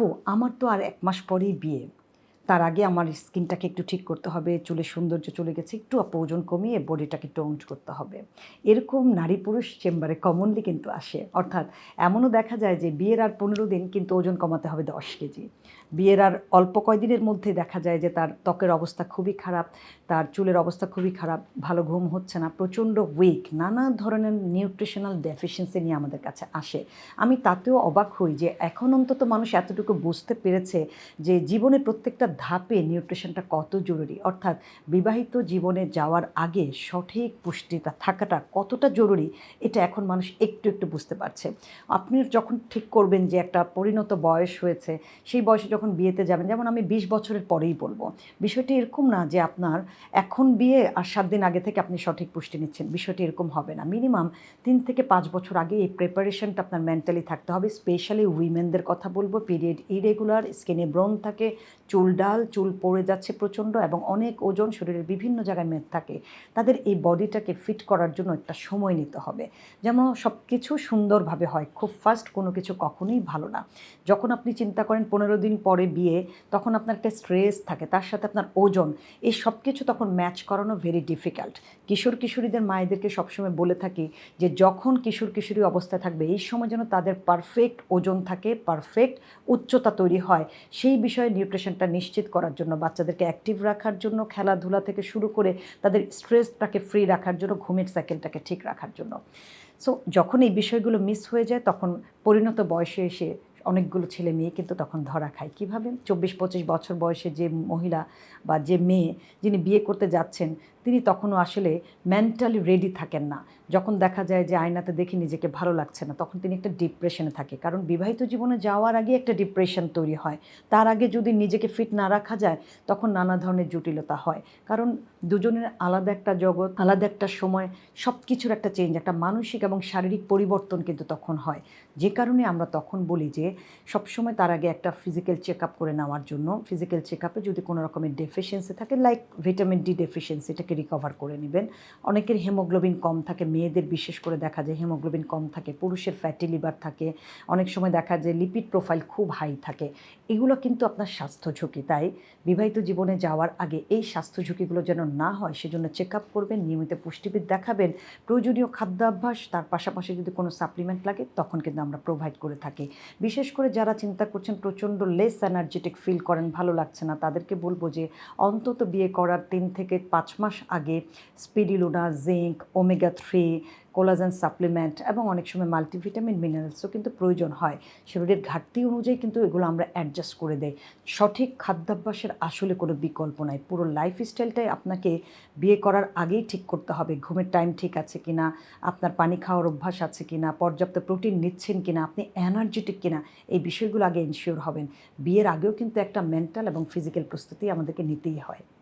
আপু আমার তো আর ১ মাস পরেই বিয়ে। তার আগে আমার স্কিনটাকে একটু ঠিক করতে হবে, চুলের সৌন্দর্য চলে গেছে, একটু আপু ওজন কমিয়ে বডিটাকে একটু অউন্ট করতে হবে। এরকম নারী পুরুষ চেম্বারে কমনলি কিন্তু আসে। অর্থাৎ এমনও দেখা যায় যে বিয়ের আর ১৫ দিন কিন্তু ওজন কমাতে হবে ১০ কেজি। বিয়ের আর অল্প কয়দিনের মধ্যে দেখা যায় যে তার ত্বকের অবস্থা খুবই খারাপ, তার চুলের অবস্থা খুবই খারাপ, ভালো ঘুম হচ্ছে না, প্রচণ্ড উইক, নানা ধরনের নিউট্রিশনাল ডেফিসিয়েন্সি নিয়ে আমাদের কাছে আসে। আমি তাতেও অবাক হই যে এখন অন্তত মানুষ এতটুকু বুঝতে পেরেছে যে জীবনের প্রত্যেকটা ধাপে নিউট্রিশনটা কত জরুরি। অর্থাৎ বিবাহিত জীবনে যাওয়ার আগে সঠিক পুষ্টিটা থাকাটা কতটা জরুরি এটা এখন মানুষ একটু একটু বুঝতে পারছে। আপনি যখন ঠিক করবেন যে একটা পরিণত বয়স হয়েছে, সেই বয়সে যখন বিয়েতে যাবেন, যেমন আমি ২০ বছরের পরেই বলব, বিষয়টি এরকম না যে আপনার এখন বিয়ে আর ৭ দিন আগে থেকে আপনি সঠিক পুষ্টি নিচ্ছেন, বিষয়টি এরকম হবে না। মিনিমাম ৩ থেকে ৫ বছর আগে এই প্রিপারেশনটা আপনার মেন্টালি থাকতে হবে। স্পেশালি উইমেনদের কথা বলব, পিরিয়ড ইরেগুলার, স্কিনে ব্রণ থাকে, চুল ডাল, চুল পড়ে যাচ্ছে প্রচণ্ড এবং অনেক ওজন, শরীরের বিভিন্ন জায়গায় মেদ থাকে। তাদের এই বডিটাকে ফিট করার জন্য একটা সময় নিতে হবে। যেন সব কিছু সুন্দরভাবে হয়। খুব ফাস্ট কোনো কিছু কখনোই ভালো না। যখন আপনি চিন্তা করেন ১৫ দিন পরে বিয়ে, তখন আপনার একটা স্ট্রেস থাকে, তার সাথে আপনার ওজন, এই সব কিছু তখন ম্যাচ করানো ভেরি ডিফিকাল্ট। কিশোরীদের মায়েদেরকে সবসময় বলে থাকি যে যখন কিশোরী অবস্থায় থাকবে এই সময় যেন তাদের পারফেক্ট ওজন থাকে, পারফেক্ট উচ্চতা তৈরি হয়। সেই বিষয়ে নিউট্রিশনটা নিশ্চিত করার জন্য, বাচ্চাদেরকে অ্যাক্টিভ রাখার জন্য, খেলাধুলা থেকে শুরু করে তাদের স্ট্রেসটাকে ফ্রি রাখার জন্য, ঘুমের সাইকেলটাকে ঠিক রাখার জন্য। সো যখন এই বিষয়গুলো মিস হয়ে যায় তখন পরিণত বয়সে এসে অনেকগুলো ছেলে মেয়ে কিন্তু তখন ধরা খায়। কীভাবে? ২৪-২৫ বছর বয়সে যে মহিলা বা যে মেয়ে যিনি বিয়ে করতে যাচ্ছেন, তিনি তখনও আসলে মেন্টালি রেডি থাকেন না। যখন দেখা যায় যে আয়নাতে দেখে নিজেকে ভালো লাগছে না, তখন তিনি একটা ডিপ্রেশনে থাকে। কারণ বিবাহিত জীবনে যাওয়ার আগে একটা ডিপ্রেশন তৈরি হয়। তার আগে যদি নিজেকে ফিট না রাখা যায়, তখন নানা ধরনের জটিলতা হয়। কারণ দুজনের আলাদা একটা জগৎ, আলাদা একটা সময়, সব কিছুর একটা চেঞ্জ, একটা মানসিক এবং শারীরিক পরিবর্তন কিন্তু তখন হয়। যে কারণে আমরা তখন বলি যে সবসময় তার আগে একটা ফিজিক্যাল চেক আপ করে নেওয়ার জন্য। ফিজিক্যাল চেক আপে যদি কোনো রকমের ডেফিসিয়েন্সি থাকে, লাইক ভিটামিন ডি ডেফিসিয়েন্সি, এটাকে রিকভার করে নেবেন। অনেকের হিমোগ্লোবিন কম থাকে, মেয়েদের বিশেষ করে দেখা যায় হিমোগ্লোবিন কম থাকে, পুরুষের ফ্যাটি লিভার থাকে, অনেক সময় দেখা যায় লিপিড প্রোফাইল খুব হাই থাকে। এগুলো কিন্তু আপনার স্বাস্থ্য ঝুঁকি। তাই বিবাহিত জীবনে যাওয়ার আগে এই স্বাস্থ্য ঝুঁকিগুলো যেন না হয় সেজন্য চেক আপ করবেন, নিয়মিত পুষ্টিবিদ দেখাবেন, প্রয়োজনীয় খাদ্যাভ্যাস, তার পাশাপাশি যদি কোনো সাপ্লিমেন্ট লাগে তখন কিন্তু আমরা প্রোভাইড করে থাকি। বিশেষ করে যারা চিন্তা করছেন প্রচণ্ড লেস এনার্জেটিক ফিল করেন, ভালো লাগছে না, তাদেরকে বলব যে অন্তত বিয়ে করার ৩ থেকে ৫ মাস আগে স্পিরিলুনা, জিঙ্ক, ওমেগা 3, কোলাজেন সাপ্লিমেন্ট এবং অনেক সময় মাল্টিভিটামিন, মিনারেলসও কিন্তু প্রয়োজন হয়। শরীরের ঘাটতি অনুযায়ী কিন্তু এগুলো আমরা অ্যাডজাস্ট করে দেই। সঠিক খাদ্যাভ্যাসের আসলে কোনো বিকল্প নাই। পুরো লাইফস্টাইলটাই আপনাকে বিয়ে করার আগেই ঠিক করতে হবে। ঘুমের টাইম ঠিক আছে কিনা, আপনার পানি খাওয়ার অভ্যাস আছে কিনা, পর্যাপ্ত প্রোটিন নিচ্ছেন কিনা, আপনি এনার্জেটিক কিনা, এই বিষয়গুলো আগে এনশিওর হবেন। বিয়ের আগেও কিন্তু একটা মেন্টাল এবং ফিজিক্যাল প্রস্তুতি আমাদেরকে নিতেই হয়।